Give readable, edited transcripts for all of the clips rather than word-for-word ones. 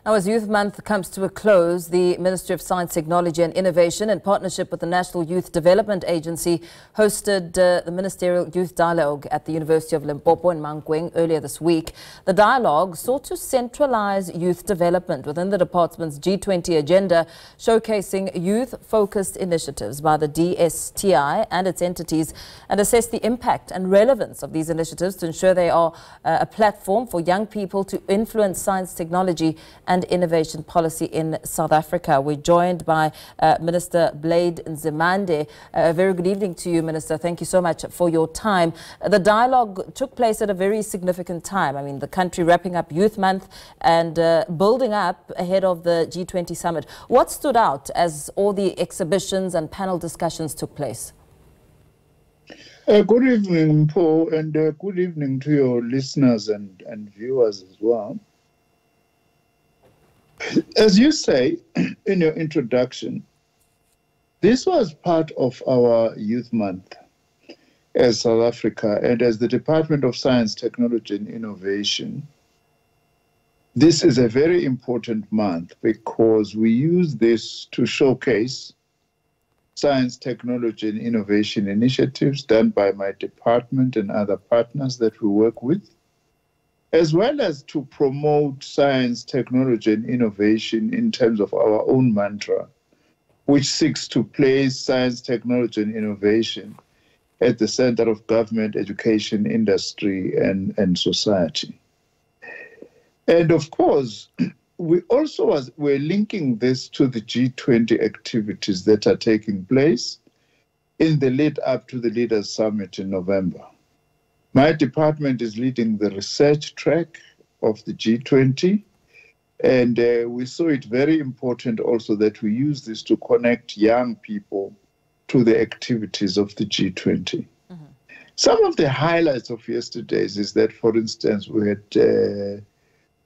Now, as Youth Month comes to a close, the Ministry of Science, Technology and Innovation, in partnership with the National Youth Development Agency, hosted the Ministerial Youth Dialogue at the University of Limpopo in Mankweng earlier this week. The dialogue sought to centralize youth development within the department's G20 agenda, showcasing youth-focused initiatives by the DSTI and its entities, and assess the impact and relevance of these initiatives to ensure they are a platform for young people to influence science, technology and innovation policy in South Africa. We're joined by Minister Blade Nzimande. A very good evening to you, Minister. Thank you so much for your time. The dialogue took place at a very significant time. I mean, the country wrapping up Youth Month and building up ahead of the G20 summit. What stood out as all the exhibitions and panel discussions took place? Good evening, Paul, and good evening to your listeners and viewers as well. As you say in your introduction, this was part of our Youth Month as South Africa and as the Department of Science, Technology and Innovation. This is a very important month because we use this to showcase science, technology and innovation initiatives done by my department and other partners that we work with, as well as to promote science, technology, and innovation in terms of our own mantra, which seeks to place science, technology, and innovation at the center of government, education, industry, and society. And of course, we also we're linking this to the G20 activities that are taking place in the lead up to the Leaders Summit in November. My department is leading the research track of the G20, and we saw it very important also that we use this to connect young people to the activities of the G20. Mm-hmm. Some of the highlights of yesterday's is that, for instance, we had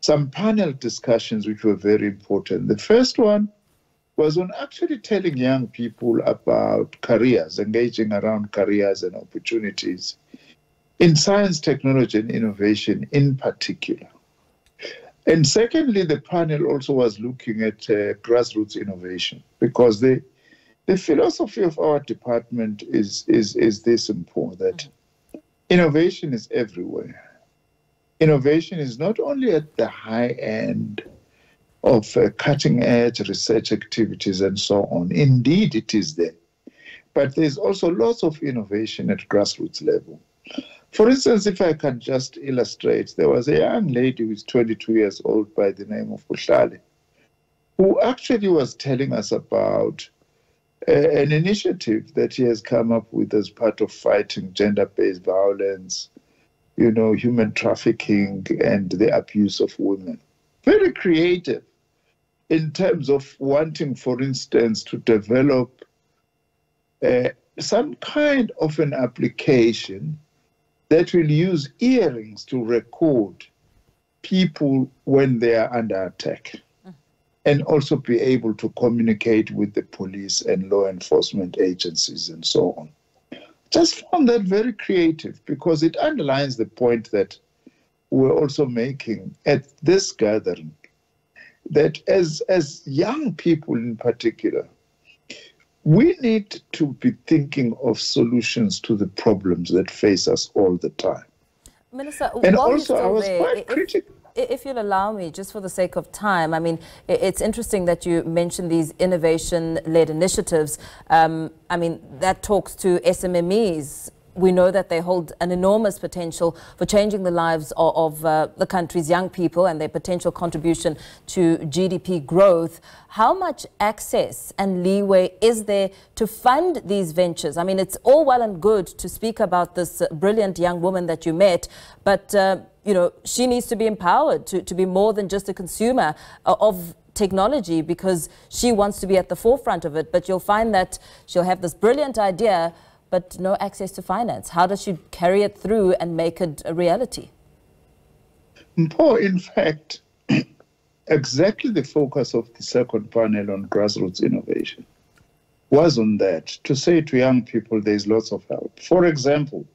some panel discussions which were very important. The first one was on actually telling young people about careers, engaging around careers and opportunities in science, technology, and innovation in particular. And secondly, the panel also was looking at grassroots innovation, because the philosophy of our department is this simple, that innovation is everywhere. Innovation is not only at the high end of cutting-edge research activities and so on. Indeed, it is there. But there's also lots of innovation at grassroots level. For instance, if I can just illustrate, there was a young lady who is 22 years old by the name of Buhlale, who actually was telling us about an initiative that he has come up with as part of fighting gender-based violence, human trafficking and the abuse of women. Very creative in terms of wanting, for instance, to develop some kind of an application that will use earrings to record people when they are under attack, and also be able to communicate with the police and law enforcement agencies and so on. Just found that very creative, because it underlines the point that we're also making at this gathering, that as young people in particular, we need to be thinking of solutions to the problems that face us all the time. Minister, and also I was quite critical. If you'll allow me, just for the sake of time, I mean, it's interesting that you mentioned these innovation-led initiatives. I mean, that talks to SMMEs. We know that they hold an enormous potential for changing the lives of the country's young people and their potential contribution to GDP growth. How much access and leeway is there to fund these ventures? I mean, it's all well and good to speak about this brilliant young woman that you met, but she needs to be empowered to be more than just a consumer of technology, because she wants to be at the forefront of it. But you'll find that she'll have this brilliant idea, but no access to finance. How does she carry it through and make it a reality? Paul, in fact, exactly the focus of the second panel on grassroots innovation was on that, to say to young people there's lots of help. For example,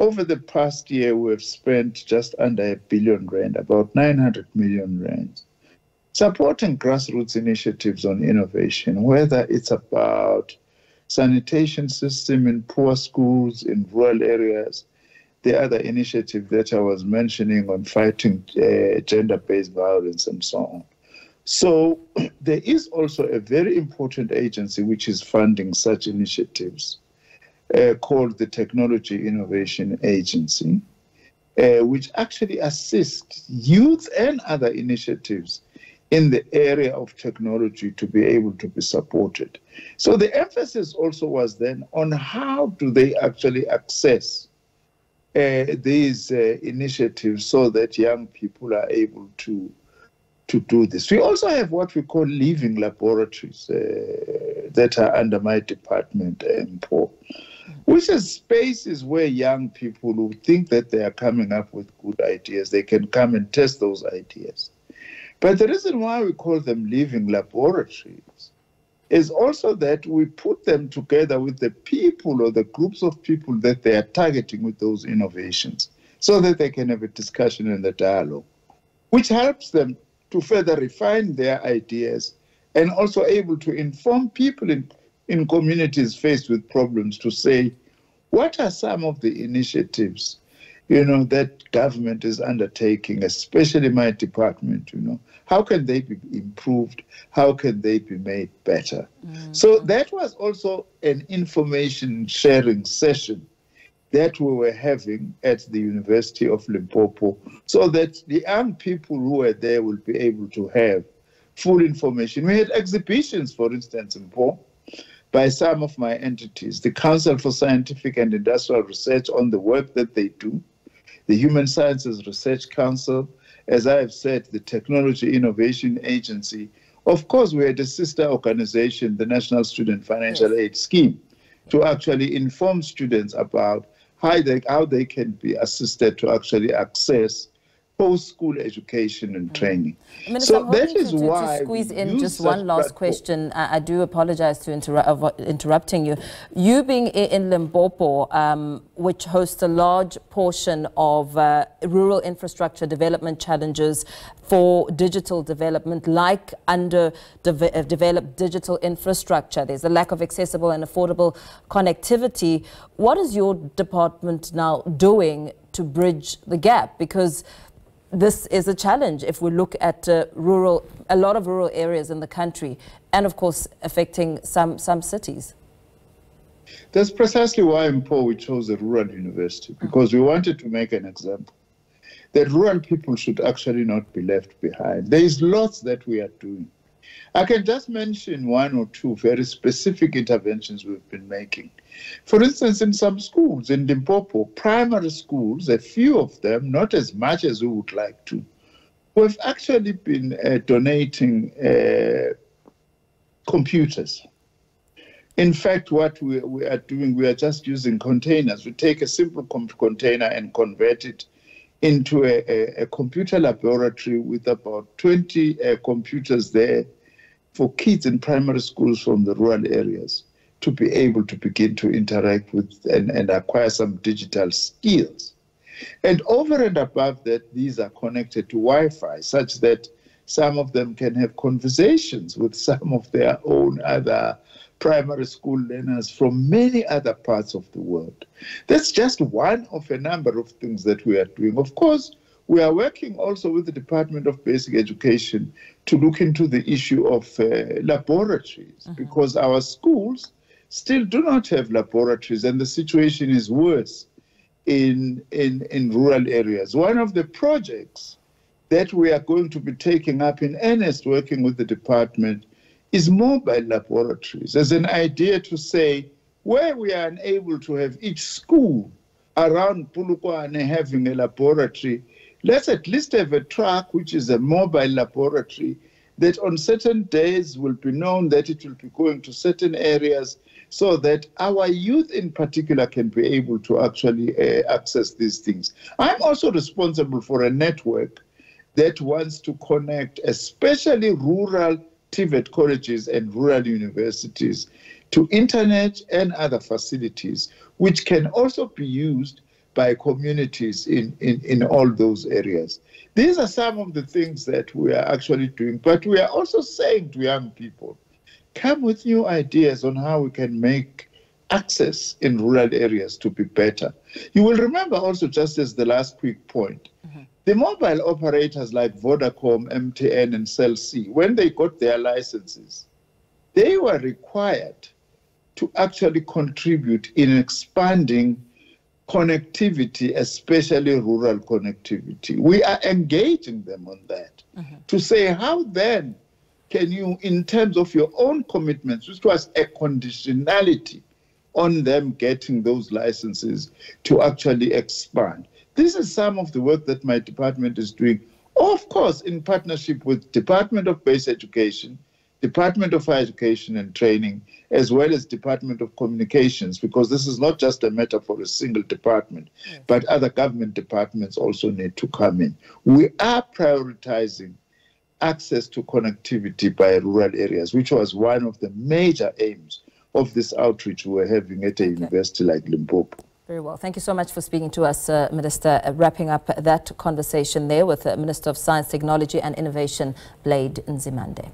over the past year, we have spent just under R1 billion, about 900 million rand, supporting grassroots initiatives on innovation, whether it's about sanitation system in poor schools, in rural areas, the other initiative that I was mentioning on fighting gender-based violence and so on. So there is also a very important agency which is funding such initiatives called the Technology Innovation Agency, which actually assists youth and other initiatives in the area of technology to be able to be supported. So the emphasis also was then on how do they actually access these initiatives so that young people are able to do this. We also have what we call living laboratories that are under my department, MPO, which is spaces where young people who think that they are coming up with good ideas, they can come and test those ideas. But the reason why we call them living laboratories is also that we put them together with the people or the groups of people that they are targeting with those innovations so that they can have a discussion and a dialogue, which helps them to further refine their ideas and also able to inform people in communities faced with problems to say, what are some of the initiatives, that government is undertaking, especially my department, how can they be improved? How can they be made better? Mm-hmm. So that was also an information sharing session that we were having at the University of Limpopo so that the young people who were there will be able to have full information. We had exhibitions, for instance, in Po, by some of my entities, the Council for Scientific and Industrial Research on the work that they do, the Human Sciences Research Council, as I have said, the Technology Innovation Agency. Of course, we had a sister organization, the National Student Financial Aid Scheme, to actually inform students about how they can be assisted to actually access post-school education and training. Minister, so that is why to squeeze in just one last question. I do apologize to interrupting you. You being in Limpopo, which hosts a large portion of rural infrastructure development challenges for digital development, like underdeveloped digital infrastructure. There's a lack of accessible and affordable connectivity. What is your department now doing to bridge the gap? Because this is a challenge if we look at a lot of rural areas in the country, and of course affecting some cities. That's precisely why in Po we chose a rural university, because we wanted to make an example that rural people should actually not be left behind. There is lots that we are doing. I can just mention one or two very specific interventions we've been making. For instance, in some schools in Limpopo, primary schools, a few of them, not as much as we would like to, we've actually been donating computers. In fact, what we are doing, we are just using containers. We take a simple container and convert it into a computer laboratory with about 20 computers there for kids in primary schools from the rural areas to be able to begin to interact with and acquire some digital skills. And over and above that, these are connected to Wi-Fi, such that some of them can have conversations with some of their own other primary school learners from many other parts of the world. That's just one of a number of things that we are doing. Of course, we are working also with the Department of Basic Education to look into the issue of laboratories, because our schools still do not have laboratories, and the situation is worse in rural areas. One of the projects that we are going to be taking up in earnest, working with the department, is mobile laboratories, as an idea to say, where we are unable to have each school around Polokwane having a laboratory, let's at least have a truck which is a mobile laboratory that on certain days will be known that it will be going to certain areas, so that our youth in particular can be able to actually access these things. I'm also responsible for a network that wants to connect especially rural TVET colleges and rural universities to internet and other facilities, which can also be used by communities in all those areas. These are some of the things that we are actually doing, but we are also saying to young people, come with new ideas on how we can make access in rural areas to be better. You will remember also, just as the last quick point, the mobile operators like Vodacom, MTN, and Cell C, when they got their licenses, they were required to actually contribute in expanding connectivity, especially rural connectivity. We are engaging them on that to say, how then can you, in terms of your own commitments, which was a conditionality on them getting those licenses to actually expand. This is some of the work that my department is doing, of course, in partnership with Department of Basic Education, Department of Higher Education and Training, as well as Department of Communications, because this is not just a matter for a single department, but other government departments also need to come in. We are prioritizing access to connectivity by rural areas, which was one of the major aims of this outreach we were having at a university like Limpopo. Very well. Thank you so much for speaking to us, Minister. Wrapping up that conversation there with Minister of Science, Technology and Innovation, Blade Nzimande.